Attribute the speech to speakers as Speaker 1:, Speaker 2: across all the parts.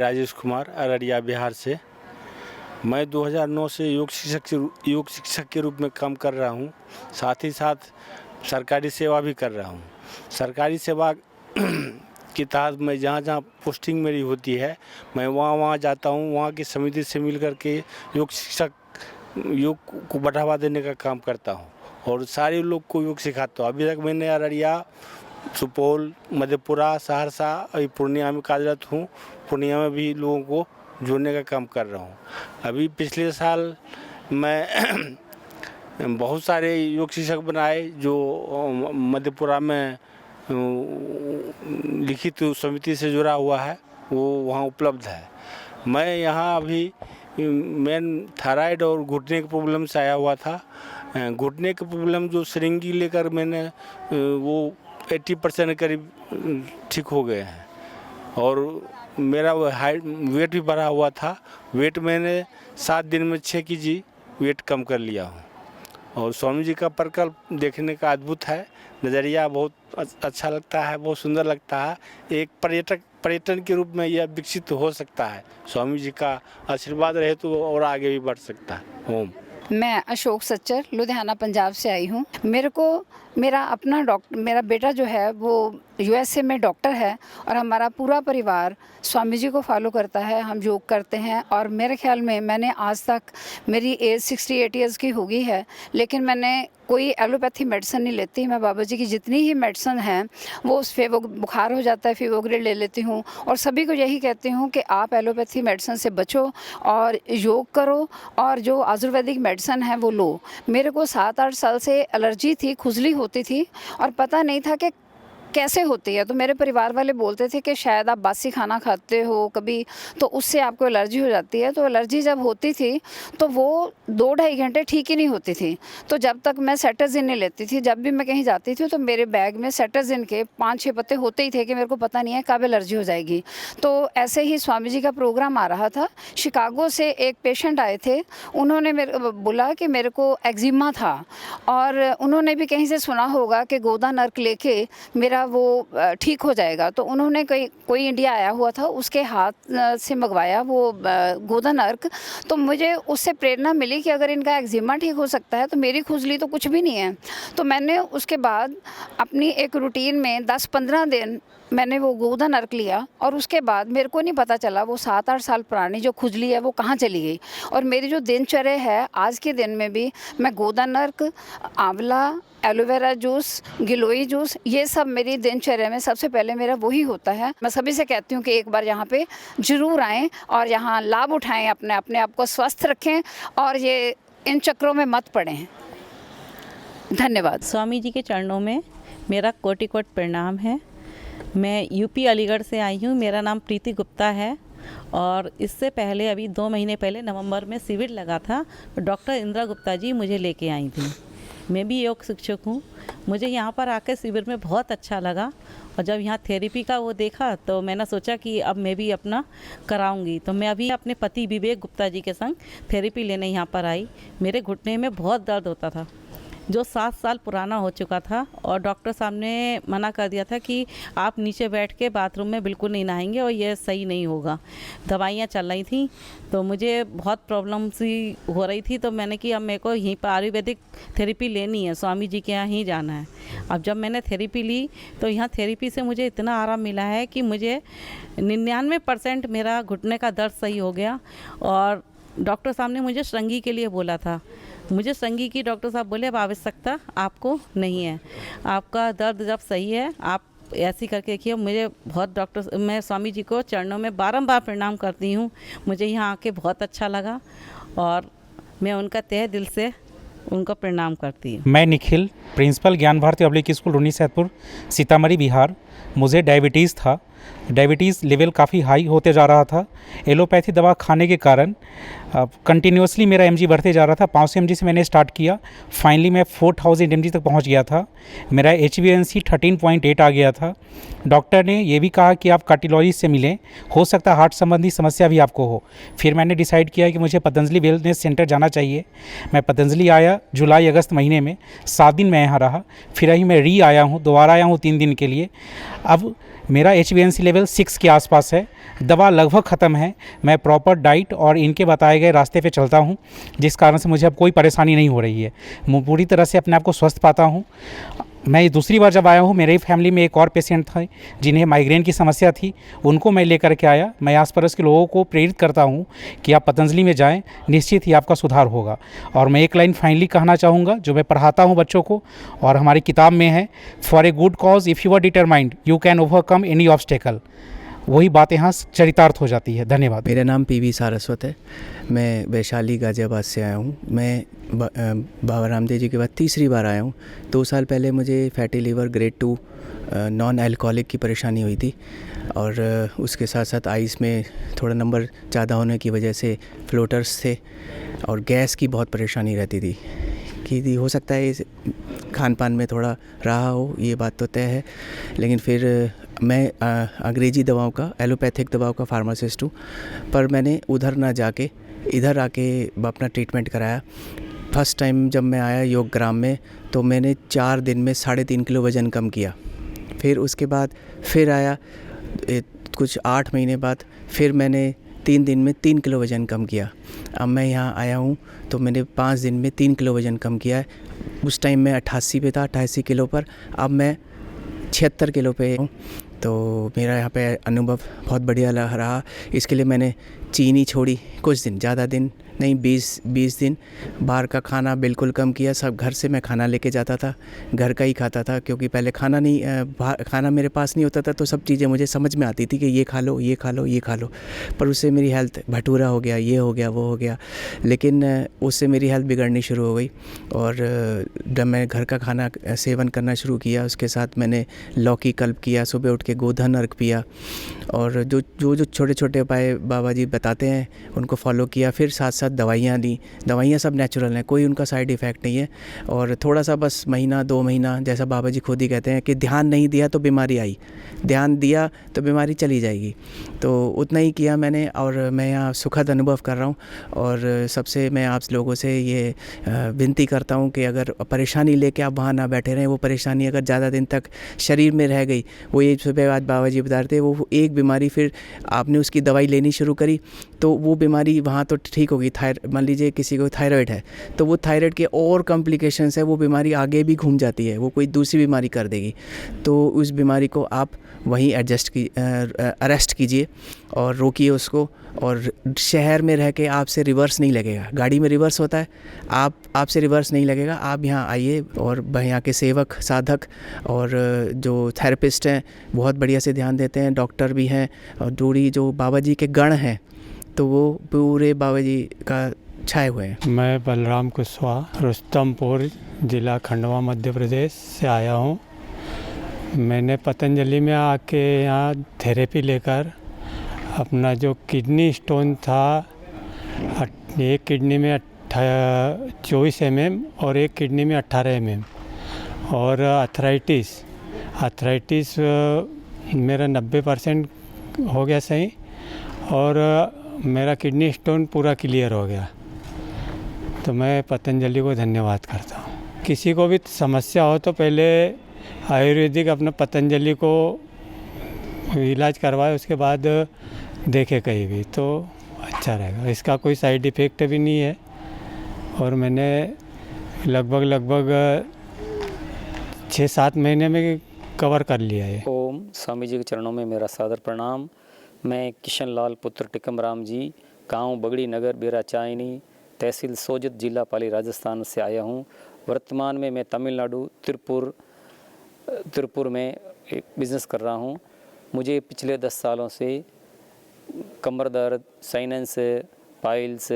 Speaker 1: राजेश कुमार, अररिया, बिहार से। मैं 2009 से योग शिक्षक के रूप में काम कर रहा हूँ। साथ ही साथ सरकारी सेवा भी कर रहा हूँ। सरकारी सेवा के तहत मैं जहाँ पोस्टिंग मेरी होती है, मैं वहाँ जाता हूँ। वहाँ की समिति से मिल कर के योग को बढ़ावा देने का काम करता हूँ और सारे लोग को योग सिखाता हूँ। अभी तक मैंने अररिया, सुपौल, मधेपुरा, सहरसा, अभी पूर्णिया में कार्यरत हूँ। पूर्णिया में भी लोगों को जोड़ने का काम कर रहा हूँ। अभी पिछले साल मैं बहुत सारे योग शिक्षक बनाए जो मधेपुरा में लिखित समिति से जुड़ा हुआ है, वो वहाँ उपलब्ध है। मैं यहाँ अभी मेन थायराइड और घुटने के प्रॉब्लम से आया हुआ था। घुटने के प्रॉब्लम जो सिरिंगी लेकर मैंने वो 80% करीब ठीक हो गए हैं और मेरा वेट भी बढ़ा हुआ था। वेट मैंने 7 दिन में 6 kg वेट कम कर लिया हूँ और स्वामी जी का प्रकल्प देखने का अद्भुत है। नज़रिया बहुत अच्छा लगता है, बहुत सुंदर लगता है। एक पर्यटन के रूप में यह विकसित हो सकता है। स्वामी जी का आशीर्वाद रहे तो और आगे भी बढ़ सकता है। ओम।
Speaker 2: मैं अशोक सच्चर, लुधियाना, पंजाब से आई हूँ। मेरा बेटा जो है वो USA में डॉक्टर है और हमारा पूरा परिवार स्वामी जी को फॉलो करता है। हम योग करते हैं और मेरे ख्याल में मैंने आज तक, मेरी एज 68 ईयर्स की हो गई है, लेकिन मैंने कोई एलोपैथी मेडिसिन नहीं लेती। मैं बाबा जी की जितनी ही मेडिसिन हैं वो बुखार हो जाता है फेवोग्रेड ले लेती हूँ और सभी को यही कहती हूँ कि आप एलोपैथी मेडिसिन से बचो और योग करो और जो आयुर्वेदिक मेडिसिन है वो लो। मेरे को 7-8 साल से एलर्जी थी, खुजली होती थी और पता नहीं था कि कैसे होती है। तो मेरे परिवार वाले बोलते थे कि शायद आप बासी खाना खाते हो कभी, तो उससे आपको एलर्जी हो जाती है। तो एलर्जी जब होती थी तो वो 2-2.5 घंटे ठीक ही नहीं होती थी। तो जब तक मैं सेटरजिन नहीं लेती थी, जब भी मैं कहीं जाती थी तो मेरे बैग में सेटरजिन के 5-6 पत्ते होते ही थे कि मेरे को पता नहीं है कब एलर्जी हो जाएगी। तो ऐसे ही स्वामी जी का प्रोग्राम आ रहा था। शिकागो से एक पेशेंट आए थे, उन्होंने मेरे बोला कि मेरे को एक्जिमा था और उन्होंने भी कहीं से सुना होगा कि गोदा नर्क लेके मेरा वो ठीक हो जाएगा। तो उन्होंने कोई इंडिया आया हुआ था, उसके हाथ से मंगवाया वो गोदा नर्क। तो मुझे उससे प्रेरणा मिली कि अगर इनका एक्जिमा ठीक हो सकता है तो मेरी खुजली तो कुछ भी नहीं है। तो मैंने उसके बाद अपनी एक रूटीन में 10-15 दिन मैंने वो गोदा नर्क लिया और उसके बाद मेरे को नहीं पता चला वो 7-8 साल पुरानी जो खुजली है वो कहाँ चली गई। और मेरी जो दिनचर्या है आज के दिन में भी मैं गोदा नर्क, आंवला, एलोवेरा जूस, गिलोई जूस, ये सब मेरी दिनचर्या में सबसे पहले मेरा वही होता है। मैं सभी से कहती हूँ कि एक बार यहाँ पे ज़रूर आएँ और यहाँ लाभ उठाएँ, अपने आप को स्वस्थ रखें और ये इन चक्रों में मत पड़ें। धन्यवाद।
Speaker 3: स्वामी जी के चरणों में मेरा कोटि-कोटि प्रणाम है। मैं यूपी अलीगढ़ से आई हूँ। मेरा नाम प्रीति गुप्ता है और इससे पहले अभी 2 महीने पहले नवंबर में शिविर लगा था, डॉक्टर इंदिरा गुप्ता जी मुझे लेके आई थी। मैं भी योग शिक्षक हूँ। मुझे यहाँ पर आकर शिविर में बहुत अच्छा लगा और जब यहाँ थेरेपी का वो देखा तो मैंने सोचा कि अब मैं भी अपना कराऊंगी। तो मैं अभी अपने पति विवेक गुप्ता जी के संग थेरेपी लेने यहाँ पर आई। मेरे घुटने में बहुत दर्द होता था जो 7 साल पुराना हो चुका था और डॉक्टर साहब ने मना कर दिया था कि आप नीचे बैठ के बाथरूम में बिल्कुल नहीं नहाएंगे और ये सही नहीं होगा। दवाइयाँ चल रही थी तो मुझे बहुत प्रॉब्लम सी हो रही थी। तो मैंने कि अब मेरे को यहीं पर आयुर्वेदिक थेरेपी लेनी है, स्वामी जी के यहाँ ही जाना है। अब जब मैंने थेरेपी ली तो यहाँ थेरेपी से मुझे इतना आराम मिला है कि मुझे 99% मेरा घुटने का दर्द सही हो गया। और डॉक्टर साहब ने मुझे श्रृंगी के लिए बोला था, मुझे श्रृंगी की डॉक्टर साहब बोले अब आवश्यकता आपको नहीं है, आपका दर्द जब सही है आप ऐसी करके देखिए। मुझे बहुत मैं स्वामी जी को चरणों में बारंबार प्रणाम करती हूँ। मुझे यहाँ आके बहुत अच्छा लगा और मैं उनका तहे दिल से उनको प्रणाम करती हूँ।
Speaker 4: मैं निखिल, प्रिंसिपल ज्ञान भारती पब्लिक स्कूल रूनी सैदपुर, सीतामढ़ी, बिहार। मुझे डायबिटीज़ था। डायबिटीज़ लेवल काफ़ी हाई होते जा रहा था। एलोपैथी दवा खाने के कारण कंटिन्यूसली मेरा mg बढ़ते जा रहा था। 500 mg से मैंने स्टार्ट किया, फाइनली मैं 4000 mg तक पहुंच गया था। मेरा HbA1c 13.8 आ गया था। डॉक्टर ने ये भी कहा कि आप कार्डियोलॉजिस्ट से मिलें, हो सकता है हार्ट संबंधी समस्या भी आपको हो। फिर मैंने डिसाइड किया कि मुझे पतंजलि वेलनेस सेंटर जाना चाहिए। मैं पतंजलि आया जुलाई-अगस्त महीने में, 7 दिन मैं यहाँ रहा। फिर अभी मैं आया हूँ, दोबारा आया हूँ 3 दिन के लिए। अब मेरा HbA1c लेवल 6 के आसपास है। दवा लगभग ख़त्म है। मैं प्रॉपर डाइट और इनके बताए गए रास्ते पे चलता हूँ, जिस कारण से मुझे अब कोई परेशानी नहीं हो रही है। मैं पूरी तरह से अपने आप को स्वस्थ पाता हूँ। मैं दूसरी बार जब आया हूँ, मेरे ही फैमिली में एक और पेशेंट थे जिन्हें माइग्रेन की समस्या थी, उनको मैं लेकर के आया। मैं आस पड़ोस के लोगों को प्रेरित करता हूँ कि आप पतंजलि में जाएं, निश्चित ही आपका सुधार होगा। और मैं एक लाइन फाइनली कहना चाहूँगा जो मैं पढ़ाता हूँ बच्चों को, और हमारी किताब में है, for a good cause if you are determined you can overcome any obstacle. वही बात यहाँ चरितार्थ हो जाती है। धन्यवाद।
Speaker 5: मेरा नाम PV सारस्वत है। मैं वैशाली गाज़ियाबाद से आया हूँ। मैं बाबा रामदेव जी के बाद तीसरी बार आया हूँ। 2 साल पहले मुझे fatty liver grade 2 non alcoholic की परेशानी हुई थी, और उसके साथ साथ आइस में थोड़ा नंबर ज़्यादा होने की वजह से फ्लोटर्स थे, और गैस की बहुत परेशानी रहती थी। कि हो सकता है इस खान पान में थोड़ा रहा हो, ये बात तो तय है। लेकिन फिर मैं अंग्रेज़ी दवाओं का, एलोपैथिक दवाओं का फार्मासिस्ट हूँ, पर मैंने उधर ना जाके इधर आके अपना ट्रीटमेंट कराया। फर्स्ट टाइम जब मैं आया योग ग्राम में, तो मैंने 4 दिन में 3.5 किलो वज़न कम किया। फिर उसके बाद फिर आया कुछ 8 महीने बाद, फिर मैंने 3 दिन में 3 किलो वज़न कम किया। अब मैं यहाँ आया हूँ तो मैंने 5 दिन में 3 किलो वज़न कम किया है। उस टाइम मैं 88 पे था, 88 किलो पर, अब मैं 76 किलो पे हूँ। तो मेरा यहाँ पे अनुभव बहुत बढ़िया रहा। इसके लिए मैंने चीनी छोड़ी कुछ दिन, ज़्यादा दिन नहीं, 20 दिन। बाहर का खाना बिल्कुल कम किया। सब घर से मैं खाना लेके जाता था, घर का ही खाता था, क्योंकि पहले खाना मेरे पास नहीं होता था, तो सब चीज़ें मुझे समझ में आती थी कि ये खा लो, ये खा लो, ये खा लो। पर उससे मेरी हेल्थ, भटूरा हो गया, ये हो गया, वो हो गया, लेकिन उससे मेरी हेल्थ बिगड़नी शुरू हो गई। और जब मैं घर का खाना सेवन करना शुरू किया, उसके साथ मैंने लौकी कल्प किया, सुबह उठ के गोधन अर्घ पिया, और जो छोटे छोटे उपाय बाबा जी बताते हैं उनको फॉलो किया। फिर साथ साथ दवाइयाँ ली। दवाइयाँ सब नेचुरल हैं, कोई उनका साइड इफ़ेक्ट नहीं है। और थोड़ा सा बस महीना 2 महीना, जैसा बाबा जी खुद ही कहते हैं कि ध्यान नहीं दिया तो बीमारी आई, ध्यान दिया तो बीमारी चली जाएगी। तो उतना ही किया मैंने, और मैं यहाँ सुखद अनुभव कर रहा हूँ। और सबसे मैं आप लोगों से ये विनती करता हूँ कि अगर परेशानी लेके आप वहाँ ना बैठे रहें, वो परेशानी अगर ज़्यादा दिन तक शरीर में रह गई, वो ये सुबह बाद बाबा जी बता रहे थे, वो एक बीमारी, फिर आपने उसकी दवाई लेनी शुरू करी तो वो बीमारी वहाँ तो ठीक होगी। मान लीजिए किसी को थायराइड है, तो वो थायराइड के और कॉम्प्लिकेशंस है, वो बीमारी आगे भी घूम जाती है, वो कोई दूसरी बीमारी कर देगी। तो उस बीमारी को आप वहीं अरेस्ट कीजिए और रोकिए उसको। और शहर में रह के आपसे रिवर्स नहीं लगेगा, गाड़ी में रिवर्स होता है, आपसे रिवर्स नहीं लगेगा। आप यहाँ आइए, और यहाँ के सेवक, साधक और जो थेरेपिस्ट हैं बहुत बढ़िया से ध्यान देते हैं, डॉक्टर भी हैं, और जो बाबा जी के गण हैं, तो वो पूरे बाबा जी का छाए हुए हैं।
Speaker 6: मैं बलराम कुशवाहा, रुस्तमपुर ज़िला खंडवा, मध्य प्रदेश से आया हूँ। मैंने पतंजलि में आके यहाँ थेरेपी लेकर अपना जो किडनी स्टोन था, एक किडनी में 24 mm और एक किडनी में 18 mm, और अर्थराइटिस मेरा 90% हो गया सही, और मेरा किडनी स्टोन पूरा क्लियर हो गया। तो मैं पतंजलि को धन्यवाद करता हूँ। किसी को भी समस्या हो तो पहले आयुर्वेदिक अपना पतंजलि को इलाज करवाए, उसके बाद देखे कहीं भी, तो अच्छा रहेगा। इसका कोई साइड इफ़ेक्ट भी नहीं है, और मैंने लगभग 6-7 महीने में कवर कर लिया है।
Speaker 7: ओम स्वामी जी के चरणों में मेरा सादर प्रणाम। मैं किशन लाल पुत्र टिकम राम जी, गांव बगड़ी नगर, बेरा चायनी, तहसील सोजत, जिला पाली, राजस्थान से आया हूं। वर्तमान में मैं तमिलनाडु त्रिपुर में एक बिज़नेस कर रहा हूं। मुझे पिछले 10 सालों से कमर दर्द, साइनस, पाइल्स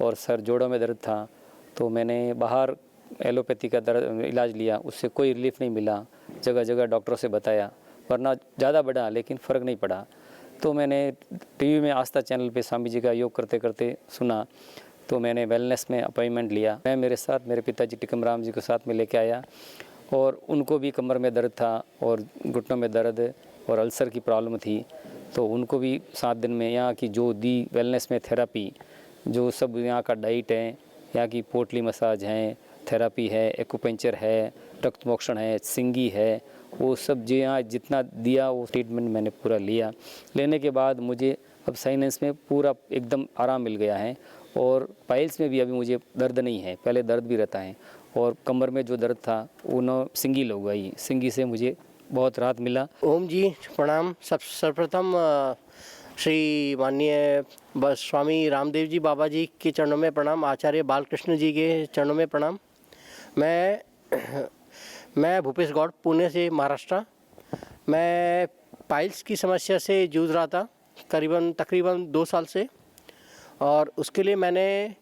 Speaker 7: और सर जोड़ों में दर्द था, तो मैंने बाहर एलोपैथी का इलाज लिया, उससे कोई रिलीफ नहीं मिला। जगह जगह डॉक्टरों से बताया, वरना ज़्यादा बढ़ा लेकिन फ़र्क नहीं पड़ा। तो मैंने टीवी में आस्था चैनल पे स्वामी जी का योग करते करते सुना, तो मैंने वेलनेस में अपॉइंटमेंट लिया। मैं मेरे साथ मेरे पिताजी टिकम राम जी को साथ में लेके आया, और उनको भी कमर में दर्द था और घुटनों में दर्द और अल्सर की प्रॉब्लम थी। तो उनको भी 7 दिन में यहाँ की जो दी वेलनेस में थेरापी, जो सब यहाँ का डाइट है, यहाँ की पोटली मसाज है, थेरापी है, एक्यूपंक्चर है, रक्त मोक्षण है, सिंगी है, वो सब जो यहाँ जितना दिया वो ट्रीटमेंट मैंने पूरा लिया। लेने के बाद मुझे अब साइनेंस में पूरा एकदम आराम मिल गया है और पाइल्स में भी अभी मुझे दर्द नहीं है, पहले दर्द भी रहता है और कमर में जो दर्द था वो न सिंगी हो गई, सिंगी से मुझे बहुत राहत मिला।
Speaker 8: ओम जी प्रणाम। सर्वप्रथम श्री माननीय स्वामी रामदेव जी बाबा जी के चरणों में प्रणाम, आचार्य बालकृष्ण जी के चरणों में प्रणाम। मैं भूपेश गौड़, पुणे से, महाराष्ट्र। मैं पाइल्स की समस्या से जूझ रहा था तकरीबन 2 साल से और उसके लिए मैंने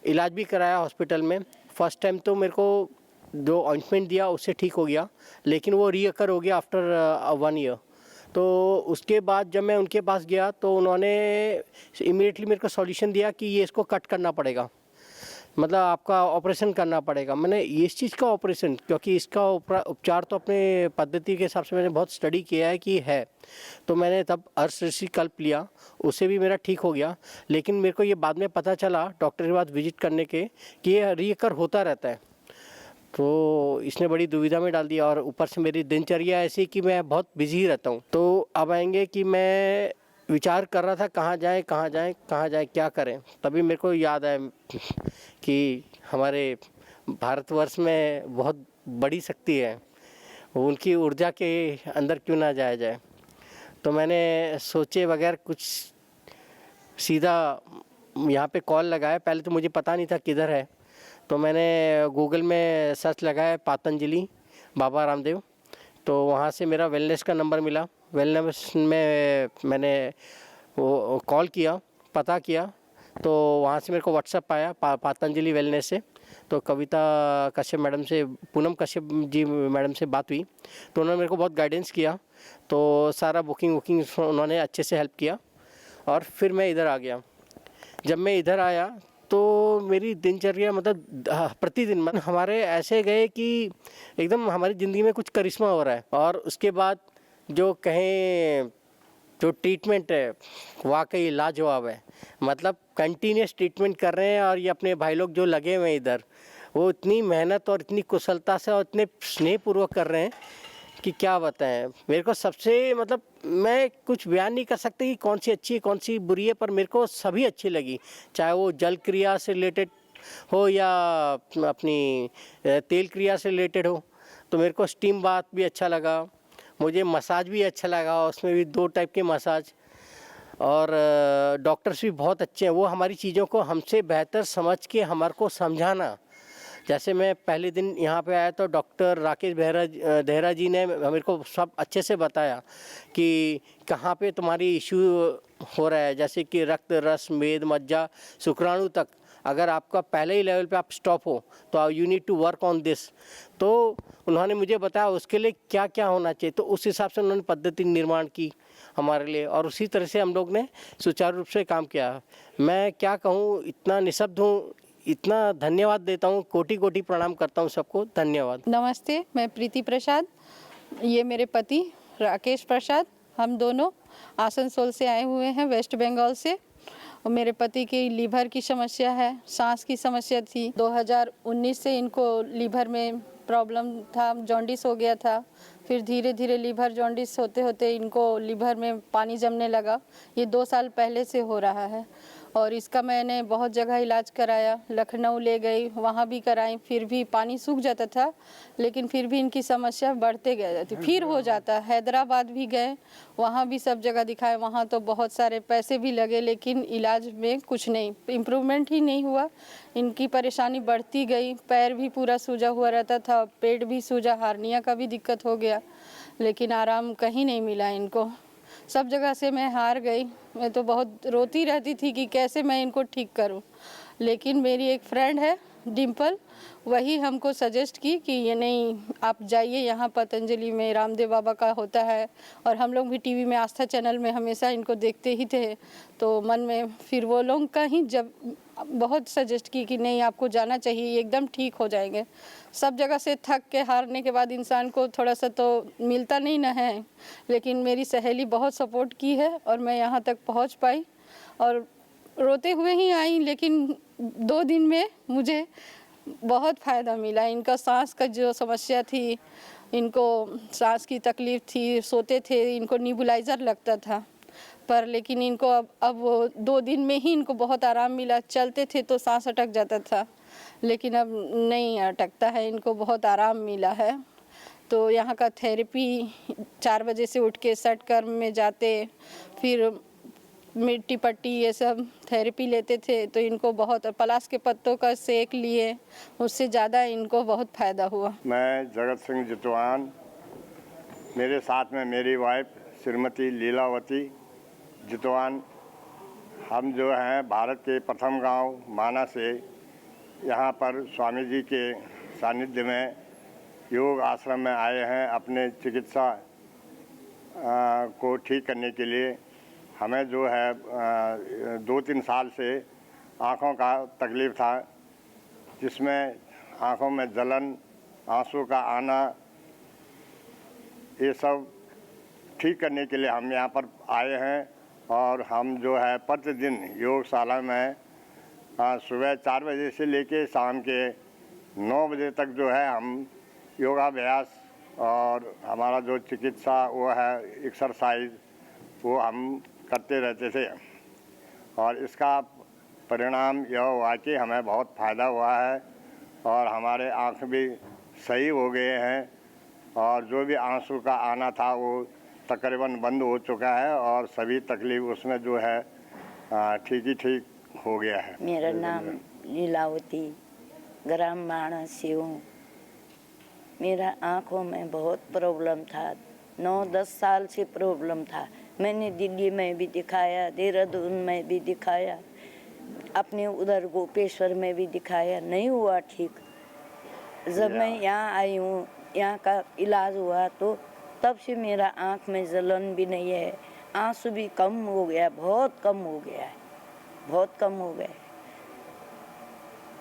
Speaker 8: इलाज भी कराया हॉस्पिटल में। फर्स्ट टाइम तो मेरे को जो ऑइंटमेंट दिया उससे ठीक हो गया, लेकिन वो रीअकर हो गया आफ्टर 1 ईयर। तो उसके बाद जब मैं उनके पास गया तो उन्होंने इमीडिएटली मेरे को सॉल्यूशन दिया कि ये इसको कट करना पड़ेगा, मतलब आपका ऑपरेशन करना पड़ेगा। मैंने इस चीज़ का ऑपरेशन, क्योंकि इसका उपचार तो अपने पद्धति के हिसाब से मैंने बहुत स्टडी किया है कि है, तो मैंने तब अर्श कल्प लिया, उससे भी मेरा ठीक हो गया। लेकिन मेरे को ये बाद में पता चला डॉक्टर के पास विजिट करने के कि ये रीअकर होता रहता है, तो इसने बड़ी दुविधा में डाल दिया। और ऊपर से मेरी दिनचर्या ऐसी कि मैं बहुत बिजी रहता हूँ। तो अब आएंगे कि मैं विचार कर रहा था कहाँ जाएं क्या करें। तभी मेरे को याद आया कि हमारे भारतवर्ष में बहुत बड़ी शक्ति है, उनकी ऊर्जा के अंदर क्यों ना जाया जाए। तो मैंने सोचे बगैर कुछ सीधा यहाँ पे कॉल लगाया। पहले तो मुझे पता नहीं था किधर है, तो मैंने गूगल में सर्च लगाया पतंजलि बाबा रामदेव, तो वहाँ से मेरा वेलनेस का नंबर मिला। वेलनेस में मैंने वो कॉल किया, पता किया, तो वहाँ से मेरे को व्हाट्सएप आया पतंजलि वेलनेस से। तो कविता कश्यप मैडम से, पूनम कश्यप जी मैडम से बात हुई, तो उन्होंने मेरे को बहुत गाइडेंस किया, तो सारा बुकिंग उन्होंने अच्छे से हेल्प किया और फिर मैं इधर आ गया। जब मैं इधर आया तो मेरी दिनचर्या मतलब प्रतिदिन हमारे ऐसे गए कि एकदम हमारी ज़िंदगी में कुछ करिश्मा हो रहा है। और उसके बाद जो कहें जो ट्रीटमेंट है वाकई लाजवाब है, मतलब कंटिन्यूस ट्रीटमेंट कर रहे हैं। और ये अपने भाई लोग जो लगे हुए हैं इधर, वो इतनी मेहनत और इतनी कुशलता से और इतने स्नेहपूर्वक कर रहे हैं कि क्या बताएं। मेरे को सबसे मतलब मैं कुछ बयान नहीं कर सकते कि कौन सी अच्छी है कौन सी बुरी है, पर मेरे को सभी अच्छी लगी, चाहे वो जल क्रिया से रिलेटेड हो या अपनी तेल क्रिया से रिलेटेड हो। तो मेरे को स्टीम बाथ भी अच्छा लगा, मुझे मसाज भी अच्छा लगा, उसमें भी 2 टाइप के मसाज। और डॉक्टर्स भी बहुत अच्छे हैं, वो हमारी चीज़ों को हमसे बेहतर समझ के हमारे को समझाना। जैसे मैं पहले दिन यहाँ पे आया तो डॉक्टर राकेश देहरा जी ने मेरे को सब अच्छे से बताया कि कहाँ पे तुम्हारी इशू हो रहा है, जैसे कि रक्त, रस, मेद, मज्जा, शुक्राणु तक। अगर आपका पहले ही लेवल पे आप स्टॉप हो तो you need to work on this. तो उन्होंने मुझे बताया उसके लिए क्या क्या होना चाहिए, तो उस हिसाब से उन्होंने पद्धति निर्माण की हमारे लिए, और उसी तरह से हम लोग ने सुचारू रूप से काम किया। मैं क्या कहूँ, इतना निःशब्द हूँ, इतना धन्यवाद देता हूँ, कोटि कोटि प्रणाम करता हूँ सबको, धन्यवाद।
Speaker 9: नमस्ते, मैं प्रीति प्रसाद, ये मेरे पति राकेश प्रसाद, हम दोनों आसनसोल से आए हुए हैं, वेस्ट बंगाल से। और मेरे पति की लीवर की समस्या है, सांस की समस्या थी। 2019 से इनको लीवर में प्रॉब्लम था, जॉन्डिस हो गया था। फिर धीरे धीरे लीवर जॉन्डिस होते होते इनको लीवर में पानी जमने लगा। ये 2 साल पहले से हो रहा है और इसका मैंने बहुत जगह इलाज कराया, लखनऊ ले गई, वहाँ भी कराई, फिर भी पानी सूख जाता था, लेकिन फिर भी इनकी समस्या बढ़ते गया जाती, फिर हो जाता। हैदराबाद भी गए, वहाँ भी सब जगह दिखाए, वहाँ तो बहुत सारे पैसे भी लगे, लेकिन इलाज में कुछ नहीं, इम्प्रूवमेंट ही नहीं हुआ। इनकी परेशानी बढ़ती गई, पैर भी पूरा सूजा हुआ रहता था, पेट भी सूजा, हार्निया का भी दिक्कत हो गया, लेकिन आराम कहीं नहीं मिला इनको। सब जगह से मैं हार गई, मैं तो बहुत रोती रहती थी कि कैसे मैं इनको ठीक करूं। लेकिन मेरी एक फ्रेंड है डिम्पल, वही हमको सजेस्ट की कि ये नहीं, आप जाइए यहाँ पतंजलि में, रामदेव बाबा का होता है। और हम लोग भी टीवी में, आस्था चैनल में हमेशा इनको देखते ही थे, तो मन में फिर वो लोग का ही जब बहुत सजेस्ट की कि नहीं आपको जाना चाहिए, एकदम ठीक हो जाएंगे। सब जगह से थक के हारने के बाद इंसान को थोड़ा सा तो मिलता नहीं ना है, लेकिन मेरी सहेली बहुत सपोर्ट की है और मैं यहाँ तक पहुँच पाई और रोते हुए ही आई। लेकिन 2 दिन में मुझे बहुत फ़ायदा मिला। इनका सांस का जो समस्या थी, इनको सांस की तकलीफ़ थी, सोते थे, इनको निबुलाइज़र लगता था, पर लेकिन इनको अब 2 दिन में ही इनको बहुत आराम मिला। चलते थे तो सांस अटक जाता था, लेकिन अब नहीं अटकता है, इनको बहुत आराम मिला है। तो यहाँ का थेरेपी 4 बजे से उठ के सट कर्म में जाते, फिर मिट्टी पट्टी ये सब थेरेपी लेते थे, तो इनको बहुत, पलाश के पत्तों का सेक लिए, उससे ज़्यादा इनको बहुत फ़ायदा हुआ।
Speaker 10: मैं जगत सिंह जितवान, मेरे साथ में मेरी वाइफ श्रीमती लीलावती जितवान, हम जो हैं भारत के प्रथम गांव माना से यहाँ पर स्वामी जी के सानिध्य में योग आश्रम में आए हैं अपने चिकित्सा को ठीक करने के लिए। हमें जो है 2-3 साल से आँखों का तकलीफ़ था, जिसमें आँखों में जलन, आंसू का आना, ये सब ठीक करने के लिए हम यहाँ पर आए हैं। और हम जो है प्रतिदिन योगशाला में सुबह 4 बजे से लेके शाम के 9 बजे तक जो है हम योगाभ्यास और हमारा जो चिकित्सा वो है एक्सरसाइज, वो हम करते रहते थे। और इसका परिणाम यह हुआ कि हमें बहुत फ़ायदा हुआ है और हमारे आँख भी सही हो गए हैं, और जो भी आंसू का आना था वो तकरीबन बंद हो चुका है, और सभी तकलीफ उसमें जो है ठीक ही ठीक हो गया है।
Speaker 11: मेरा नाम लीलावती, ग्राम माणा से हूँ। मेरा आँखों में बहुत प्रॉब्लम था, 9-10 साल से प्रॉब्लम था। मैंने दिल्ली में भी दिखाया, देहरादून में भी दिखाया, अपने उधर गोपेश्वर में भी दिखाया, नहीं हुआ ठीक। जब मैं यहाँ आई हूँ, यहाँ का इलाज हुआ, तो तब से मेरा आँख में जलन भी नहीं है, आंसू भी कम हो गया, बहुत कम हो गया है, बहुत कम हो गया है।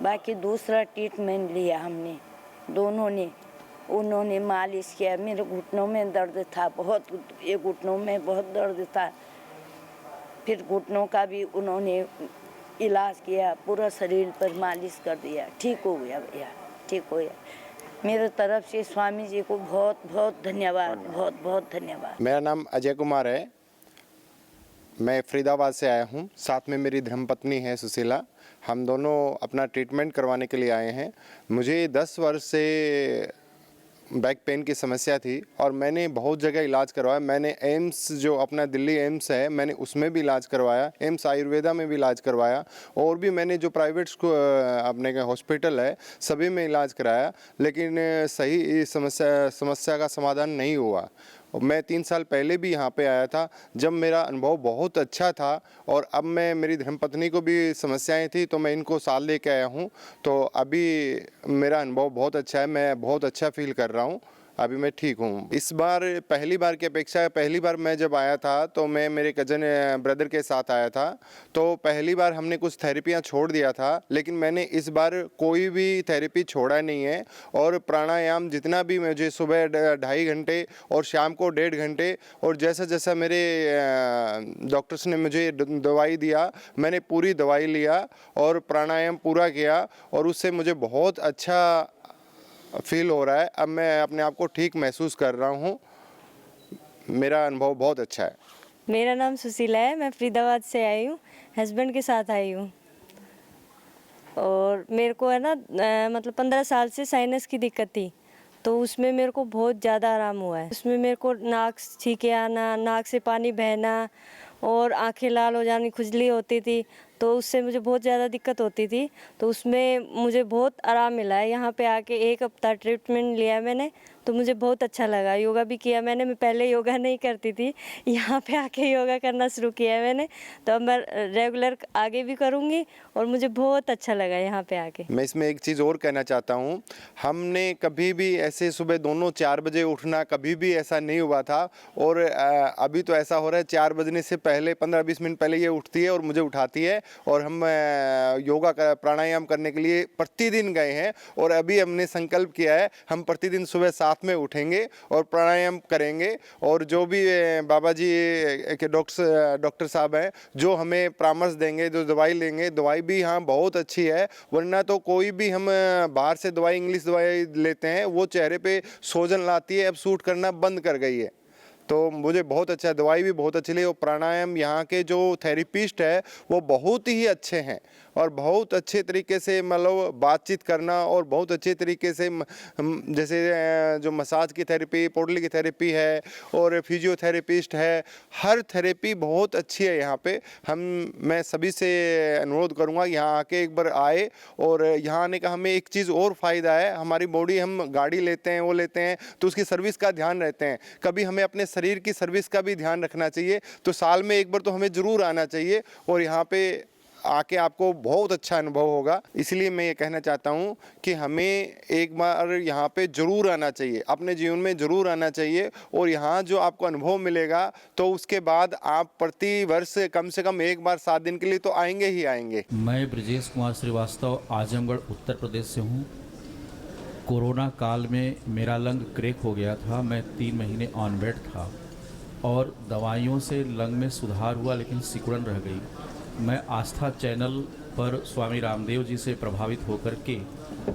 Speaker 11: बाकी दूसरा ट्रीटमेंट लिया हमने दोनों ने, उन्होंने मालिश किया, मेरे घुटनों में दर्द था बहुत, ये घुटनों में बहुत दर्द था, फिर घुटनों का भी उन्होंने इलाज किया, पूरा शरीर पर मालिश कर दिया, ठीक हो गया भैया, ठीक हो गया। मेरे तरफ से स्वामी जी को बहुत बहुत धन्यवाद, बहुत बहुत धन्यवाद।
Speaker 12: मेरा नाम अजय कुमार है, मैं फरीदाबाद से आया हूँ, साथ में मेरी धर्मपत्नी है सुशीला। हम दोनों अपना ट्रीटमेंट करवाने के लिए आए हैं। मुझे 10 वर्ष से बैक पेन की समस्या थी और मैंने बहुत जगह इलाज करवाया। मैंने एम्स, जो अपना दिल्ली एम्स है, मैंने उसमें भी इलाज करवाया, एम्स आयुर्वेदा में भी इलाज करवाया, और भी मैंने जो प्राइवेट अपने हॉस्पिटल है सभी में इलाज कराया, लेकिन सही समस्या का समाधान नहीं हुआ। मैं 3 साल पहले भी यहाँ पे आया था, जब मेरा अनुभव बहुत अच्छा था, और अब मेरी धर्मपत्नी को भी समस्याएं थी तो मैं इनको साथ लेके आया हूँ, तो अभी मेरा अनुभव बहुत अच्छा है, मैं बहुत अच्छा फील कर रहा हूँ, अभी मैं ठीक हूँ। इस बार पहली बार की अपेक्षा, पहली बार मैं जब आया था तो मैं मेरे कज़न ब्रदर के साथ आया था, तो पहली बार हमने कुछ थेरेपियाँ छोड़ दिया था, लेकिन मैंने इस बार कोई भी थेरेपी छोड़ा नहीं है। और प्राणायाम जितना भी मुझे सुबह 2.5 घंटे और शाम को 1.5 घंटे, और जैसा जैसा मेरे डॉक्टर्स ने मुझे दवाई दिया, मैंने पूरी दवाई लिया और प्राणायाम पूरा किया, और उससे मुझे बहुत अच्छा फील हो रहा है। अब मैं अपने आप को ठीक महसूस कर रहा हूँ, मेरा अनुभव बहुत अच्छा है।
Speaker 13: मेरा नाम सुशीला है, मैं फरीदाबाद से आई हूँ, हस्बैंड के साथ आई हूँ, और मेरे को है ना मतलब 15 साल से साइनस की दिक्कत थी, तो उसमें मेरे को बहुत ज़्यादा आराम हुआ है। उसमें मेरे को नाक छींके आना, नाक से पानी बहना और आंखें लाल हो जानी, खुजली होती थी, तो उससे मुझे बहुत ज़्यादा दिक्कत होती थी, तो उसमें मुझे बहुत आराम मिला है। यहाँ पे आके 1 हफ्ता ट्रीटमेंट लिया मैंने, तो मुझे बहुत अच्छा लगा। योगा भी किया मैंने, मैं पहले योगा नहीं करती थी, यहाँ पे आके योगा करना शुरू किया है मैंने, तो अब मैं रेगुलर आगे भी करूँगी, और मुझे बहुत अच्छा लगा यहाँ पे आके।
Speaker 12: मैं इसमें एक चीज़ और कहना चाहता हूँ, हमने कभी भी ऐसे सुबह दोनों 4 बजे उठना कभी भी ऐसा नहीं हुआ था, और अभी तो ऐसा हो रहा है 4 बजने से पहले 15-20 मिनट पहले ये उठती है और मुझे उठाती है, और हम योगा प्राणायाम करने के लिए प्रतिदिन गए हैं, और अभी हमने संकल्प किया है हम प्रतिदिन सुबह 7 साथ में उठेंगे और प्राणायाम करेंगे। और जो भी बाबा जी के डॉक्टर साहब हैं जो हमें परामर्श देंगे, जो दवाई लेंगे, दवाई भी हाँ बहुत अच्छी है। वरना तो कोई भी हम बाहर से दवाई, इंग्लिश दवाई लेते हैं, वो चेहरे पे सूजन लाती है, अब सूट करना बंद कर गई है। तो मुझे बहुत अच्छा, दवाई भी बहुत अच्छी लगी। और प्राणायाम यहाँ के जो थेरेपिस्ट है वो बहुत ही अच्छे हैं और बहुत अच्छे तरीके से मतलब बातचीत करना और बहुत अच्छे तरीके से जैसे जो मसाज की थेरेपी, पोटली की थेरेपी है और फिजियोथेरेपिस्ट है, हर थेरेपी बहुत अच्छी है यहाँ पे। मैं सभी से अनुरोध करूँगा यहाँ आके एक बार आए। और यहाँ आने का हमें एक चीज़ और फ़ायदा है, हमारी बॉडी, हम गाड़ी लेते हैं, वो लेते हैं तो उसकी सर्विस का ध्यान रहते हैं, कभी हमें अपने शरीर की सर्विस का भी ध्यान रखना चाहिए। तो साल में एक बार तो हमें ज़रूर आना चाहिए और यहाँ पे आके आपको बहुत अच्छा अनुभव होगा। इसलिए मैं ये कहना चाहता हूँ कि हमें एक बार यहाँ पे ज़रूर आना चाहिए, अपने जीवन में ज़रूर आना चाहिए। और यहाँ जो आपको अनुभव मिलेगा तो उसके बाद आप प्रति वर्ष कम से कम एक बार 7 दिन के लिए तो आएंगे ही आएंगे।
Speaker 14: मैं ब्रजेश कुमार श्रीवास्तव आजमगढ़ उत्तर प्रदेश से हूँ। कोरोना काल में मेरा लंग क्रैक हो गया था, मैं 3 महीने ऑन बेड था और दवाइयों से लंग में सुधार हुआ लेकिन सिकुड़न रह गई। मैं आस्था चैनल पर स्वामी रामदेव जी से प्रभावित होकर के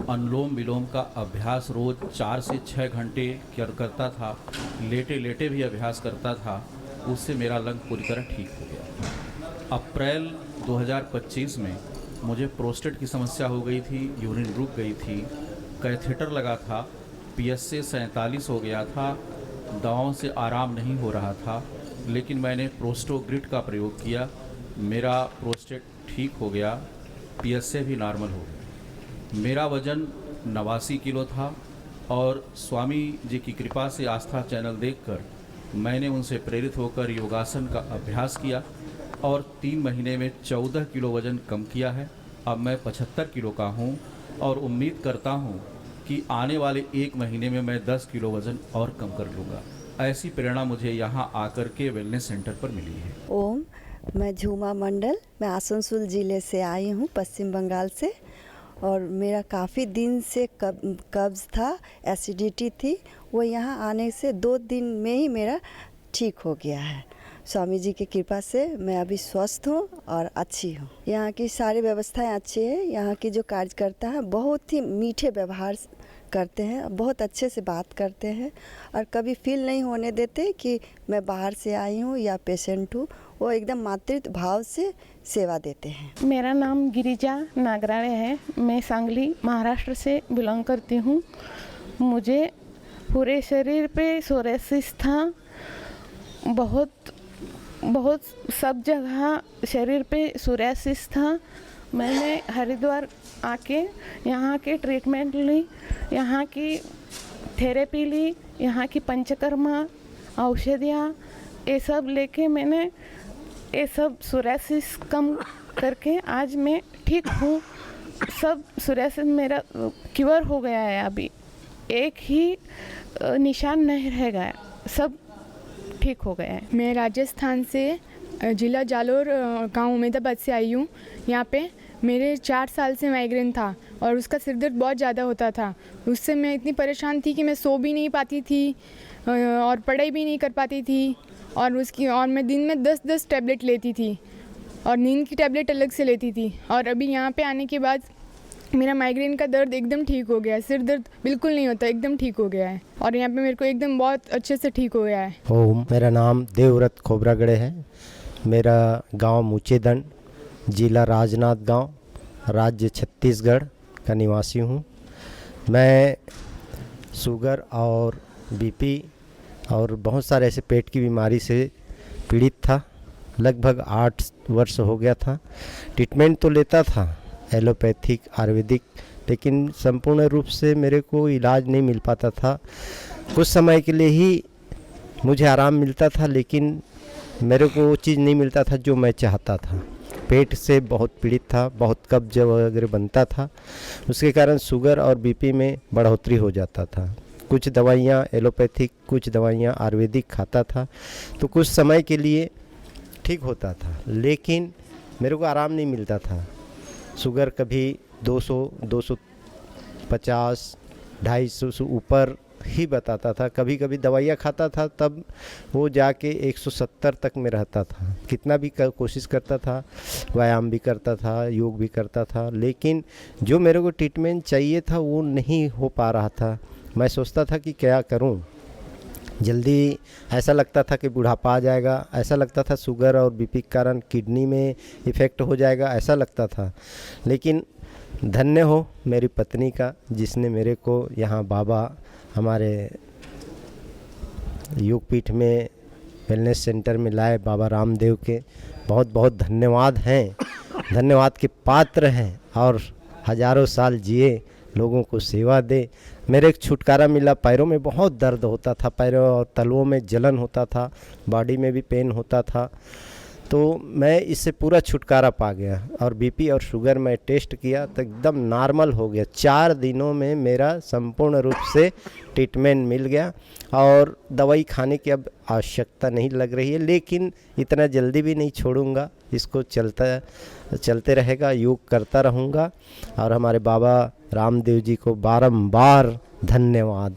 Speaker 14: अनुलोम विलोम का अभ्यास रोज़ 4 से 6 घंटे करता था, लेटे लेटे भी अभ्यास करता था। उससे मेरा लंग पूरी तरह ठीक हो गया। अप्रैल 2025 में मुझे प्रोस्टेट की समस्या हो गई थी, यूरिन रुक गई थी, कैथेटर लगा था, PSA 47 हो गया था, दवाओं से आराम नहीं हो रहा था। लेकिन मैंने प्रोस्टोग्रिड का प्रयोग किया, मेरा प्रोस्टेट ठीक हो गया, PSA भी नॉर्मल हो गया। मेरा वज़न 89 किलो था और स्वामी जी की कृपा से आस्था चैनल देखकर मैंने उनसे प्रेरित होकर योगासन का अभ्यास किया और 3 महीने में 14 किलो वज़न कम किया है। अब मैं 75 किलो का हूँ और उम्मीद करता हूँ कि आने वाले 1 महीने में मैं 10 किलो वज़न और कम कर लूँगा। ऐसी प्रेरणा मुझे यहाँ आकर के वेलनेस सेंटर पर मिली है।
Speaker 15: ओम, मैं झूमा मंडल, मैं आसनसोल ज़िले से आई हूँ, पश्चिम बंगाल से। और मेरा काफ़ी दिन से कब्ज़ था, एसिडिटी थी, वो यहाँ आने से 2 दिन में ही मेरा ठीक हो गया है। स्वामी जी की कृपा से मैं अभी स्वस्थ हूँ और अच्छी हूँ। यहाँ की सारी व्यवस्थाएं अच्छी है। यहाँ की जो कार्यकर्ता है बहुत ही मीठे व्यवहार करते हैं, बहुत अच्छे से बात करते हैं और कभी फील नहीं होने देते कि मैं बाहर से आई हूँ या पेशेंट हूँ। वो एकदम मातृत्व भाव से सेवा देते हैं।
Speaker 16: मेरा नाम गिरिजा नागराळे है, मैं सांगली महाराष्ट्र से बिलोंग करती हूँ। मुझे पूरे शरीर पे सोरेसिस था, बहुत सब जगह शरीर पे सोरेसिस था। मैंने हरिद्वार आके यहाँ के ट्रीटमेंट ली, यहाँ की थेरेपी ली, यहाँ की पंचकर्मा औषधियाँ ये सब लेके मैंने ये सब सोरेसिस कम करके आज मैं ठीक हूँ। सब सोरेसिस मेरा क्योर हो गया है, अभी एक ही निशान नहीं रह गया, सब ठीक हो गया है।
Speaker 17: मैं राजस्थान से जिला जालोर गांव उमेदाबाद से आई हूँ। यहाँ पे मेरे 4 साल से माइग्रेन था और उसका सिर दर्द बहुत ज़्यादा होता था। उससे मैं इतनी परेशान थी कि मैं सो भी नहीं पाती थी और पढ़ाई भी नहीं कर पाती थी। और मैं दिन में 10-10 टैबलेट लेती थी और नींद की टैबलेट अलग से लेती थी। और अभी यहाँ पे आने के बाद मेरा माइग्रेन का दर्द एकदम ठीक हो गया है, सिर दर्द बिल्कुल नहीं होता, एकदम ठीक हो गया है और यहाँ पे मेरे को एकदम बहुत अच्छे से ठीक हो गया है।
Speaker 18: ओम, मेरा नाम देवव्रत खोबरागड़े है। मेरा गांव मूचेदंड, जिला राजनाथ गांव, राज्य छत्तीसगढ़ का निवासी हूँ। मैं शुगर और बीपी और बहुत सारे ऐसे पेट की बीमारी से पीड़ित था। लगभग 8 वर्ष हो गया था। ट्रीटमेंट तो लेता था एलोपैथिक, आयुर्वेदिक, लेकिन संपूर्ण रूप से मेरे को इलाज नहीं मिल पाता था। कुछ समय के लिए ही मुझे आराम मिलता था, लेकिन मेरे को वो चीज़ नहीं मिलता था जो मैं चाहता था। पेट से बहुत पीड़ित था, बहुत कब्ज वगैरह बनता था, उसके कारण शुगर और बीपी में बढ़ोतरी हो जाता था। कुछ दवाइयाँ एलोपैथिक, कुछ दवाइयाँ आयुर्वेदिक खाता था तो कुछ समय के लिए ठीक होता था, लेकिन मेरे को आराम नहीं मिलता था। शुगर कभी 200, 250, 250 से ऊपर ही बताता था। कभी कभी दवाइयाँ खाता था तब वो जाके 170 तक में रहता था। कितना भी कोशिश करता था, व्यायाम भी करता था, योग भी करता था, लेकिन जो मेरे को ट्रीटमेंट चाहिए था वो नहीं हो पा रहा था। मैं सोचता था कि क्या करूं, जल्दी ऐसा लगता था कि बुढ़ापा आ जाएगा, ऐसा लगता था शुगर और बीपी के कारण किडनी में इफ़ेक्ट हो जाएगा, ऐसा लगता था। लेकिन धन्य हो मेरी पत्नी का, जिसने मेरे को यहाँ बाबा हमारे योगपीठ में वेलनेस सेंटर में लाए, बाबा रामदेव के बहुत बहुत धन्यवाद हैं, धन्यवाद के पात्र हैं। और हज़ारों साल जिए, लोगों को सेवा दे। मेरे एक छुटकारा मिला। पैरों में बहुत दर्द होता था, पैरों और तलवों में जलन होता था, बॉडी में भी पेन होता था, तो मैं इससे पूरा छुटकारा पा गया। और बीपी और शुगर मैं टेस्ट किया तो एकदम नॉर्मल हो गया। 4 दिनों में मेरा संपूर्ण रूप से ट्रीटमेंट मिल गया और दवाई खाने की अब आवश्यकता नहीं लग रही है। लेकिन इतना जल्दी भी नहीं छोड़ूंगा, इसको चलते रहेगा, योग करता रहूँगा। और हमारे बाबा रामदेव जी को बारंबार धन्यवाद।